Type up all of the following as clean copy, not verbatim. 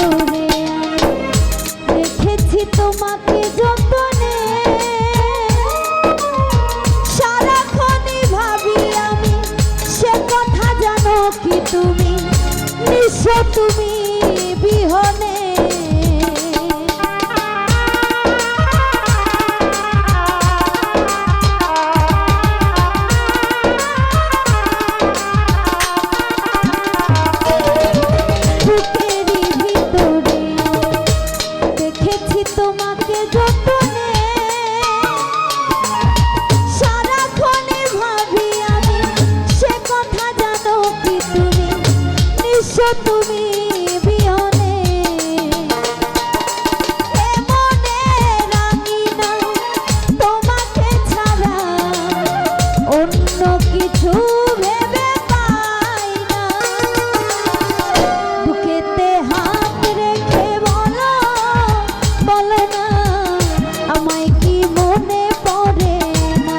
ভিতরে রেখেছি তোমাকে যতনে, সারাক্ষণই ভাবি আমি সে কথা জানো কি তুমি, নিঃস্ব তুমি বিহনে। বুকেরই ভিতরে দেখেছি তোমাকে যতনে, সারাক্ষণই ভাবি আমি সে কথা জানো কি তুমি, নিঃস্ব তুমি বিহনে। এ মনে রাঙি না তোমাকে ছাড়া, অন্য কিছু ভেবে পাই না। বুকেতে হাত রেখে বলো, বলো না আমায় কি মনে পড়ে না।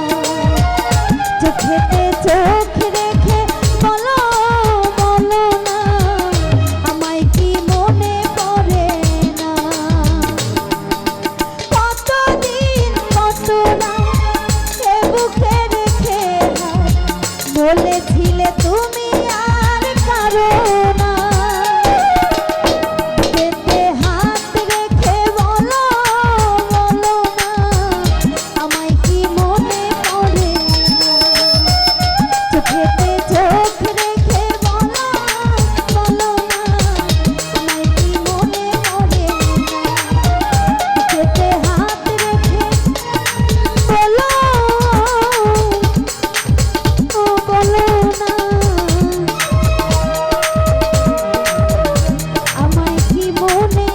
চোখেতে চোখ রেখে বলো, বলো না আমায় কি মনে পড়ে না। কতদিন কত রাত এ বুকে রেখে বলেছিলে তুমি আর কারো না। বুকেতে হাত রেখে বলো, বলো না আমায় কি মনে পড়ে না। চোখেতে চোখ রেখে বলো, বলো না আমায় কি মনে পড়ে না। বুকেতে হাত রেখে বলো, ও বলো না আমায় কি মনে